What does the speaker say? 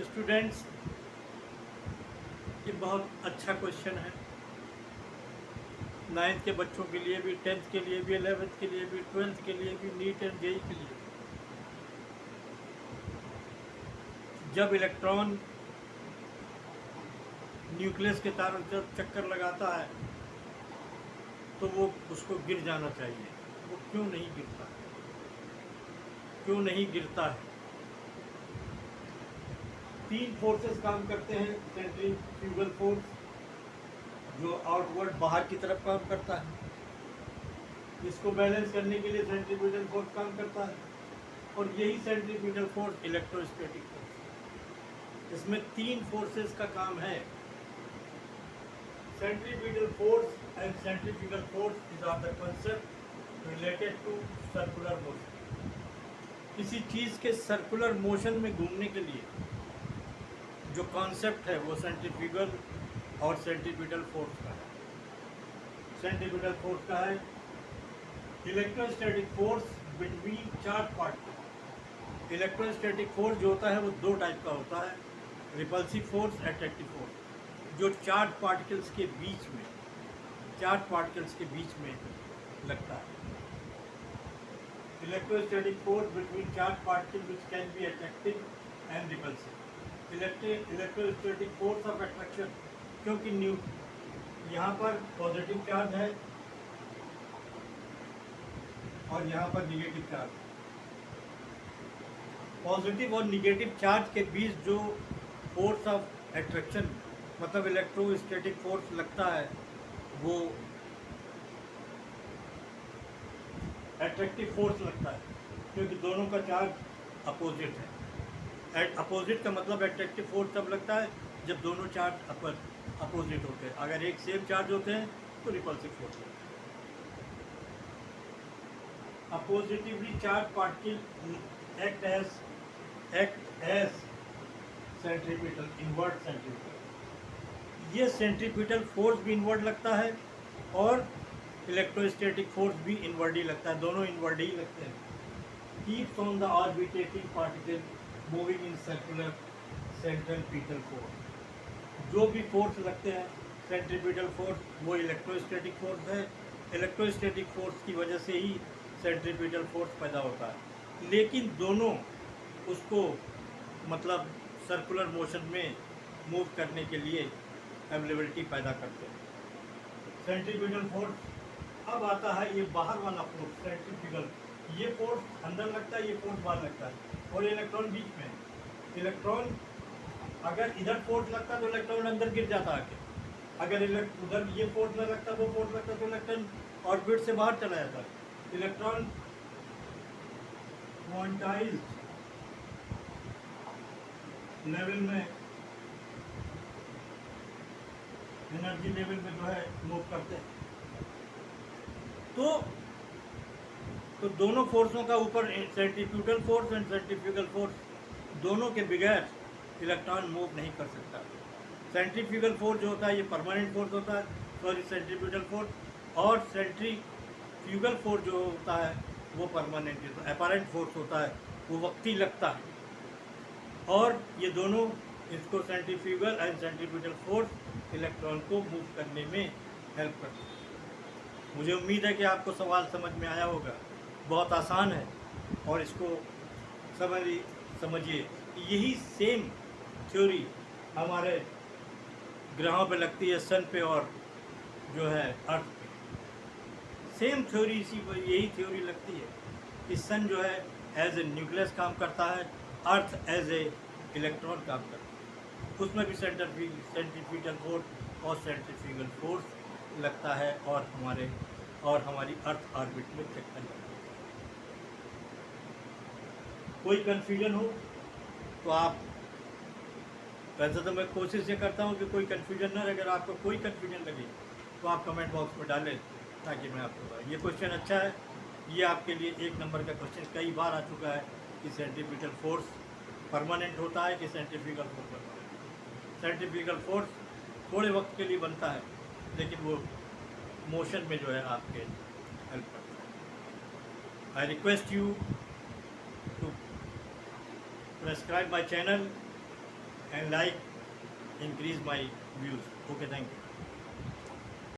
Students, ये बहुत अच्छा क्वेश्चन है। नाइन्थ के बच्चों के लिए भी, टेंथ के लिए भी, 11th के लिए भी, 12th के लिए भी, नीट एंड जेई के लिए। जब इलेक्ट्रॉन न्यूक्लियस के चारों तरफ चक्कर लगाता है तो वो उसको गिर जाना चाहिए। वो क्यों नहीं गिरता? क्यों नहीं गिरता है? तीन फोर्सेस काम करते हैं। सेंट्रीफ्यूगल फोर्स जो आउटवर्ड बाहर की तरफ काम करता है, इसको बैलेंस करने के लिए सेंट्रीफ्यूगल फोर्स काम करता है, और यही सेंट्रीफ्यूगल फोर्स इलेक्ट्रोस्टैटिक फोर्स। इसमें तीन फोर्सेस का काम है। Centrifugal force and centrifugal force is are the concept related to circular motion. किसी चीज़ के सर्कुलर मोशन में घूमने के लिए जो कॉन्सेप्ट है वो सेंट्रीफ्यूगल और सेंट्रीपिटल फोर्स का है। सेंट्रीपिटल फोर्स का है electrostatic force between charge particle. Electrostatic force जो होता है वो दो टाइप का होता है, रिपल्सिव फोर्स, अट्रैक्टिव फोर्स, जो चार्ज पार्टिकल्स के बीच में लगता है। Electrostatic force between charge particle which can be attractive and repulsive. Electrostatic force of attraction, क्योंकि यहाँ पर पॉजिटिव चार्ज है और यहाँ पर निगेटिव चार्ज है। पॉजिटिव और निगेटिव चार्ज के बीच जो फोर्स ऑफ अट्रैक्शन मतलब इलेक्ट्रोस्टैटिक फोर्स लगता है वो अट्रैक्टिव फोर्स लगता है, क्योंकि दोनों का चार्ज अपोजिट है। अपोजिट का मतलब अट्रैक्टिव फोर्स तब लगता है जब दोनों चार्ज अपोजिट होते हैं। अगर एक सेम चार्ज होते हैं तो रिपल्सिव फोर्स लगता है। A positively charge particle act as centripetal, inward centripetal. ये सेंट्रीपिटल फोर्स भी इनवर्ट लगता है और इलेक्ट्रोस्टैटिक फोर्स भी इनवर्ट ही लगता है, दोनों इनवर्ट ही लगते हैं। Keeps on the orbitating particle moving in circular centripetal force. जो भी फोर्स लगते हैं सेंट्रीपिटल फोर्स वो इलेक्ट्रोस्टैटिक फोर्स है। इलेक्ट्रोस्टैटिक फोर्स की वजह से ही सेंट्रीपिटल फोर्स पैदा होता है, लेकिन दोनों उसको मतलब सर्कुलर मोशन में मूव करने के लिए अवेलेबिलिटी पैदा करते हैं। सेंट्रीपिटल फोर्स अब आता है ये बाहर वाला फोर्स सेंट्रीफ्यूगल। ये फोर्स अंदर लगता है, ये फोर्स बाहर लगता है, और इलेक्ट्रॉन बीच में। इलेक्ट्रॉन अगर इधर फोर्स लगता तो इलेक्ट्रॉन अंदर गिर जाता आके। अगर उधर ये फोर्स न लगता, वो फोर्स लगता तो इलेक्ट्रॉन ऑर्बिट से बाहर चला जाता। इलेक्ट्रॉन क्वांटाइज्ड लेवल में, एनर्जी लेवल में जो है मूव करते हैं। तो दोनों फोर्सों का ऊपर centrifugal force and centrifugal force दोनों के बगैर इलेक्ट्रॉन मूव नहीं कर सकता। सेंट्रीफ्यूगल फोर्स जो होता है ये परमानेंट फोर्स होता है, सॉरी सेंट्रीपिटल फोर्स, और सेंट्रीफ्यूगल फोर्स जो होता है वो परमानेंट अपैरेंट फोर्स होता है, वो वक्ती लगता है। और ये दोनों, इसको centrifugal and centripetal force electron को मूव करने में हेल्प करते हैं। मुझे उम्मीद है कि आपको सवाल समझ में आया होगा। बहुत आसान है और इसको समझिए। यही सेम थ्योरी हमारे ग्रहों पे लगती है, सन पे और जो है अर्थ पे। सेम थ्योरी यही थ्योरी लगती है कि सन जो है एज ए न्यूक्लियस काम करता है, अर्थ एज ए इलेक्ट्रॉन काम करता है। उसमें भी सेंट्रीफ्यूगल फोर्स और सेंट्रीफ्यूगल फोर्स लगता है और हमारी अर्थ ऑर्बिट में चक्कर लगता है। कोई कन्फ्यूजन हो तो आप, वैसे तो मैं कोशिश ये करता हूँ कि कोई कन्फ्यूजन ना रहे। अगर आपको कोई कन्फ्यूजन लगे तो आप कमेंट बॉक्स में डालें ताकि मैं आपको बताऊँ। ये क्वेश्चन अच्छा है, ये आपके लिए 1 नंबर का क्वेश्चन कई बार आ चुका है कि सेंट्रीपिटल फोर्स परमानेंट होता है कि centrifugal force permanent. Centrifugal force थोड़े वक्त के लिए बनता है, लेकिन वो मोशन में जो है आपके हेल्प करता है। I request you to subscribe my channel and like increase my views. Okay, thank you.